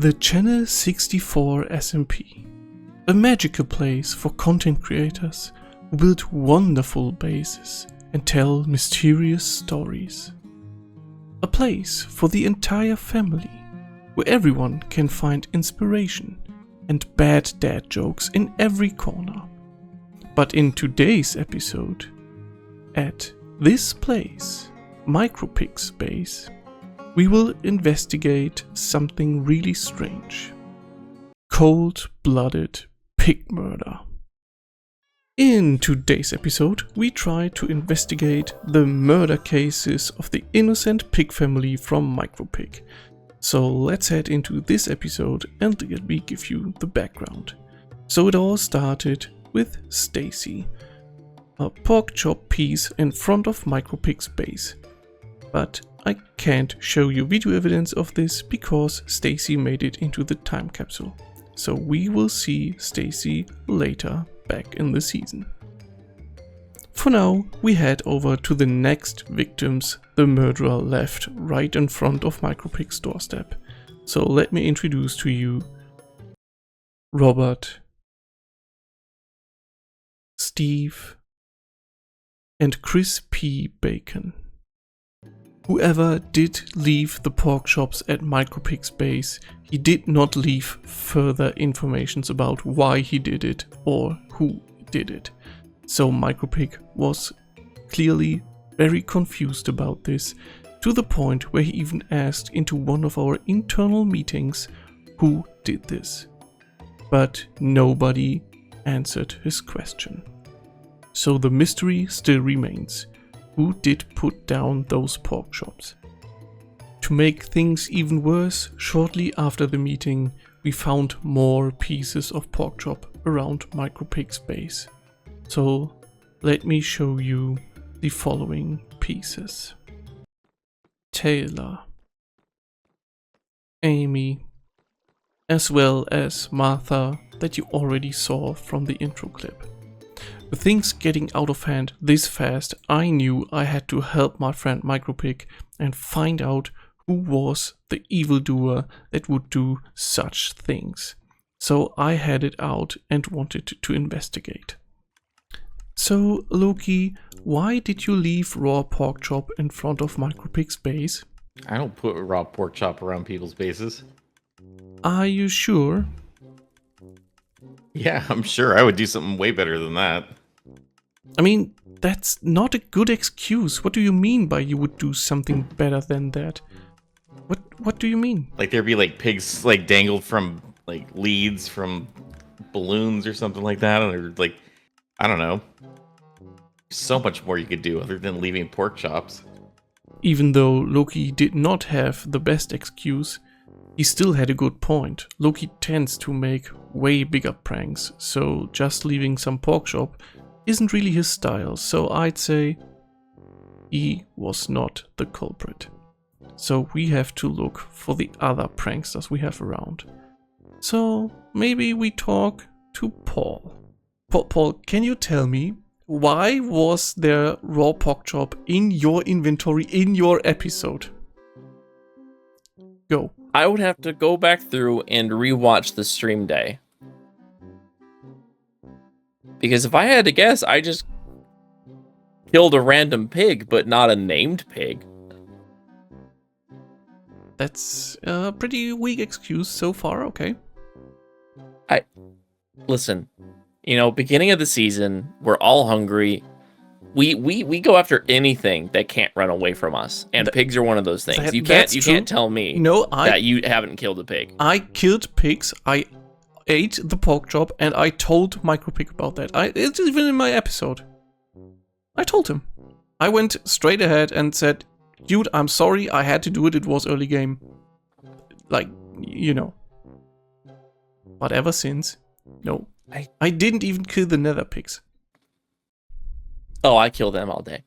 The Channel64SMP, a magical place for content creators who build wonderful bases and tell mysterious stories. A place for the entire family, where everyone can find inspiration and bad dad jokes in every corner. But in today's episode, at this place, Micropig's base, we will investigate something really strange. Cold-blooded pig murder. In today's episode, we try to investigate the murder cases of the innocent pig family from Micropig. So let's head into this episode and let me give you the background. So it all started with Stacy, a pork chop piece in front of Micropig's base. But I can't show you video evidence of this because Stacy made it into the time capsule. So we will see Stacy later back in the season. For now, we head over to the next victims the murderer left right in front of Micropig's doorstep. So let me introduce to you Robert, Steve, and Chris P. Bacon. Whoever did leave the pork chops at Micropig's base, he did not leave further information about why he did it or who did it. So Micropig was clearly very confused about this, to the point where he even asked into one of our internal meetings who did this. But nobody answered his question. So the mystery still remains. Who did put down those pork chops? To make things even worse, shortly after the meeting, we found more pieces of pork chop around Micropig's base. So let me show you the following pieces. Taylor, Amy, as well as Martha that you already saw from the intro clip. With things getting out of hand this fast, I knew I had to help my friend Micropig and find out who was the evildoer that would do such things. So I headed out and wanted to investigate. So Loki, why did you leave raw pork chop in front of Micropig's base? I don't put raw pork chop around people's bases. Are you sure? Yeah, I'm sure I would do something way better than that. I mean, that's not a good excuse. What do you mean by you would do something better than that? What do you mean? Like there'd be like pigs like dangled from like leads from balloons or something like that, and they're like, I don't know. So much more you could do other than leaving pork chops. Even though Loki did not have the best excuse, he still had a good point. Loki tends to make way bigger pranks, so just leaving some pork chop isn't really his style, so I'd say he was not the culprit. So we have to look for the other pranksters we have around. So maybe we talk to Paul. Paul, can you tell me, why was there raw pork chop in your inventory in your episode? Go. I would have to go back through and rewatch the stream day. Because if I had to guess, I just killed a random pig, but not a named pig. That's a pretty weak excuse so far, okay. Listen, you know, beginning of the season, we're all hungry. We go after anything that can't run away from us, and pigs are one of those things. You can't tell me that you haven't killed a pig. I killed pigs. I ate the pork chop, and I told Micropig about that. It's even in my episode. I told him. I went straight ahead and said, "Dude, I'm sorry. I had to do it. It was early game." Like, you know. But ever since, no, I didn't even kill the nether pigs. Oh, I kill them all day.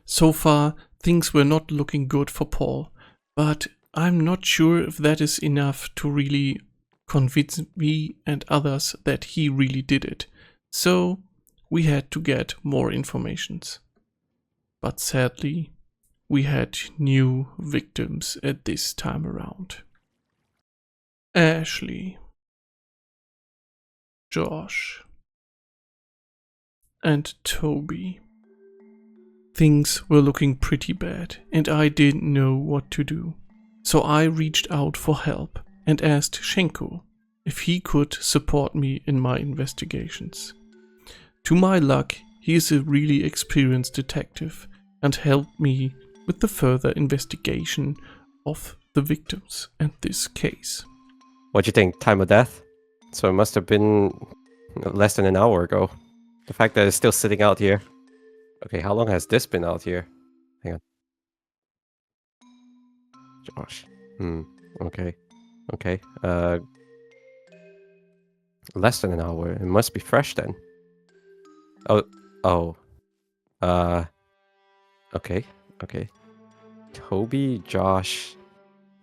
So far, things were not looking good for Paul, but I'm not sure if that is enough to really convince me and others that he really did it. So we had to get more informations. But sadly, we had new victims at this time around. Ashley, Josh, and Toby. Things were looking pretty bad, and I didn't know what to do. So I reached out for help and asked Shenko if he could support me in my investigations. To my luck, he is a really experienced detective and helped me with the further investigation of the victims and this case. What do you think? Time of death? So it must have been less than an hour ago. The fact that it's still sitting out here. Okay, how long has this been out here? Hang on. Josh. Okay. Okay. Less than an hour. It must be fresh then. Oh. Okay. Okay. Toby, Josh,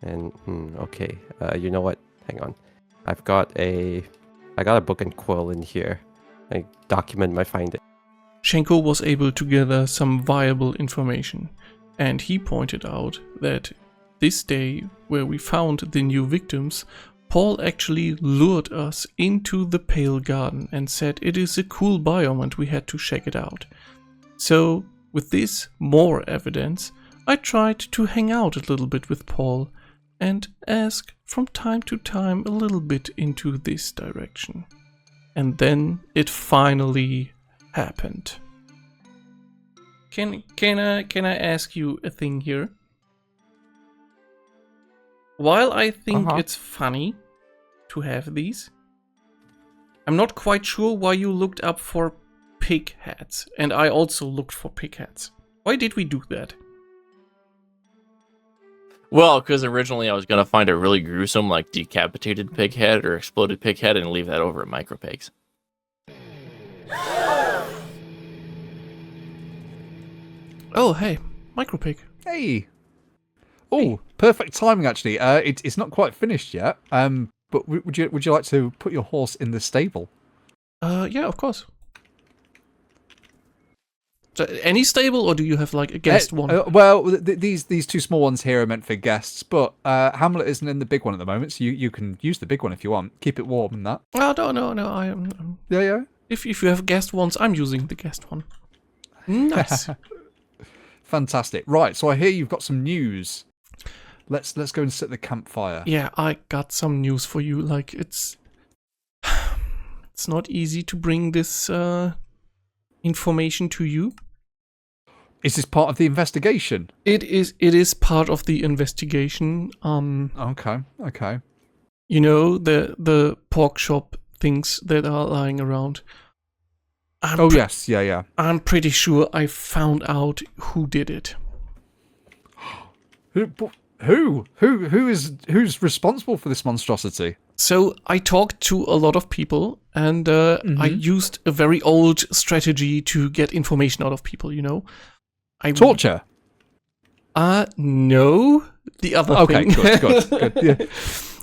and okay. You know what? Hang on. I got a book and quill in here. I document my finding. Shenko was able to gather some viable information, and he pointed out that this day where we found the new victims, Paul actually lured us into the Pale Garden and said it is a cool biome and we had to check it out. So, with this more evidence, I tried to hang out a little bit with Paul and ask from time to time a little bit into this direction. And then it finally happened. Can I ask you a thing here? While I think it's funny to have these, I'm not quite sure why you looked up for pig heads, and I also looked for pig heads. Why did we do that? Well, because originally I was going to find a really gruesome, like, decapitated pig head or exploded pig head and leave that over at Micropigs. Oh, hey, Micropig. Hey. Oh, perfect timing actually. It's not quite finished yet. But would you like to put your horse in the stable? Yeah, of course. So, any stable, or do you have like a guest one? Well, these two small ones here are meant for guests, but Hamlet isn't in the big one at the moment, so you can use the big one if you want. Keep it warm and that. Oh, no. I am. Yeah. If you have guest ones, I'm using the guest one. Nice. Fantastic. Right, so I hear you've got some news. Let's go and sit at the campfire. Yeah, I got some news for you. Like it's not easy to bring this information to you. Is this part of the investigation? It is part of the investigation. Okay. You know, the pork shop things that are lying around. Yes, yeah. I'm pretty sure I found out who did it. Who's responsible for this monstrosity? So I talked to a lot of people, and I used a very old strategy to get information out of people. You know, Torture. No, the other thing. Okay, good. Yeah.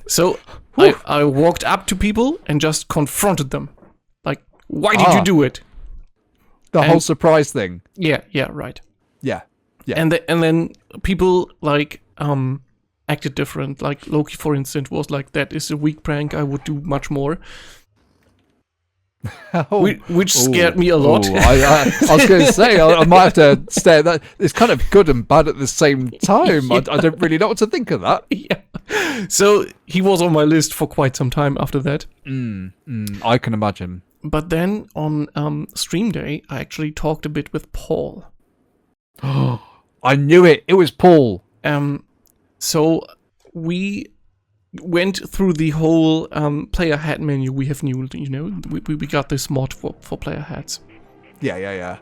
So I walked up to people and just confronted them. Like, why did you do it? The whole surprise thing. Yeah, right. Yeah. And then people like acted different. Like Loki, for instance, was like, "That is a weak prank. I would do much more." Which scared me a lot. I was going to say I might have to stare at that. It's kind of good and bad at the same time. Yeah. I don't really know what to think of that. Yeah. So he was on my list for quite some time after that. I can imagine. But then on stream day, I actually talked a bit with Paul. I knew it. It was Paul. So we went through the whole player hat menu we have new. You know, we got this mod for player hats. Yeah.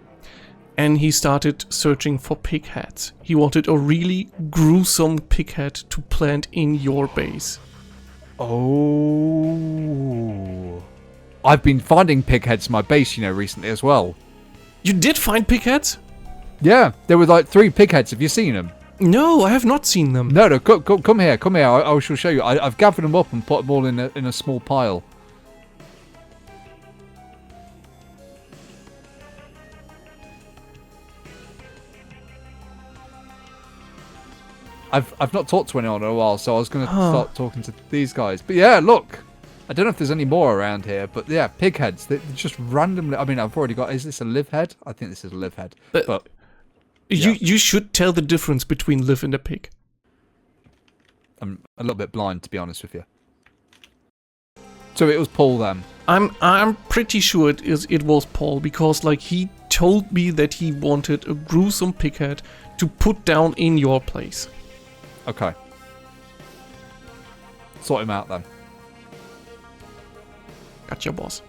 And he started searching for pig hats. He wanted a really gruesome pig hat to plant in your base. Oh. I've been finding pig heads in my base, recently as well. You did find pig heads? Yeah, there were like 3 pig heads. Have you seen them? No, I have not seen them. No, come here. I shall show you. I've gathered them up and put them all in a small pile. I've not talked to anyone in a while, so I was going to start talking to these guys. But yeah, look. I don't know if there's any more around here, but yeah, pig heads. They just randomly... I mean, I've already got... Is this a live head? I think this is a live head. But yeah. You should tell the difference between live and a pig. I'm a little bit blind, to be honest with you. So it was Paul then. I'm pretty sure it was Paul, because like he told me that he wanted a gruesome pig head to put down in your place. Okay. Sort him out then. Gotcha, boss.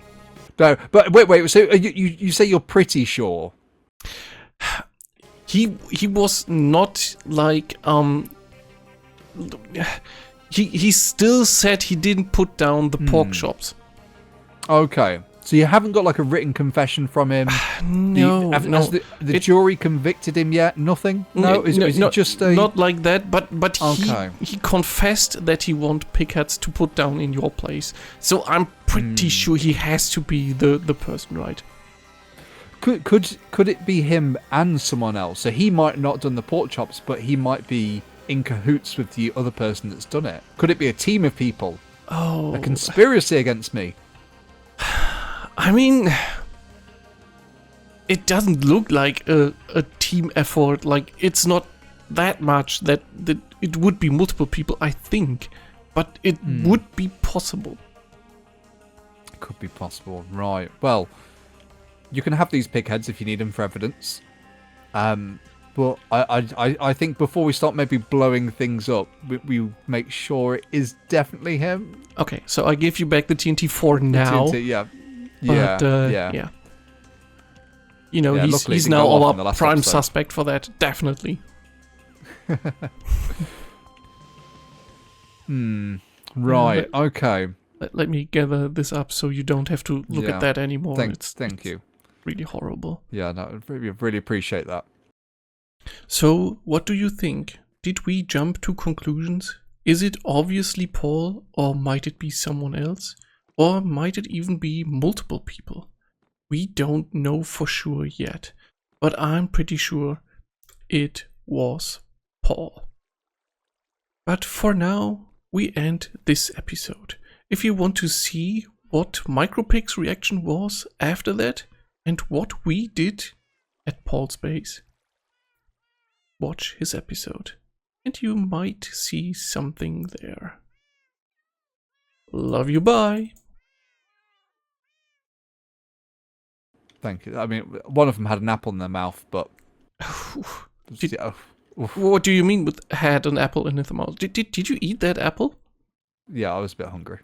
No, but wait. So you say you're pretty sure? He was not like He still said he didn't put down the pork chops. Okay. So you haven't got like a written confession from him? No. Has the jury convicted him yet? Nothing? No? Is it just a... Not like that, but okay. he confessed that he want pig heads to put down in your place. So I'm pretty sure he has to be the person, right? Could it be him and someone else? So he might not have done the pork chops, but he might be in cahoots with the other person that's done it. Could it be a team of people? Oh. A conspiracy against me? I mean, it doesn't look like a team effort. Like, it's not that much that it would be multiple people, I think. But it would be possible. It could be possible, right. Well, you can have these pig heads if you need them for evidence. But I think before we start maybe blowing things up, we make sure it is definitely him. Okay, so I give you back the TNT for now. TNT, yeah. But, yeah. You know, he's now our prime suspect for that, definitely. Right, okay. Let me gather this up so you don't have to look at that anymore. Thank you. Really horrible. Yeah, no, really appreciate that. So, what do you think? Did we jump to conclusions? Is it obviously Paul, or might it be someone else? Or might it even be multiple people? We don't know for sure yet, but I'm pretty sure it was Paul. But for now, we end this episode. If you want to see what Micropig's reaction was after that, and what we did at Paul's base, watch his episode, and you might see something there. Love you, bye! Thank you. I mean, one of them had an apple in their mouth, but... What do you mean with had an apple in his mouth? Did you eat that apple? Yeah, I was a bit hungry.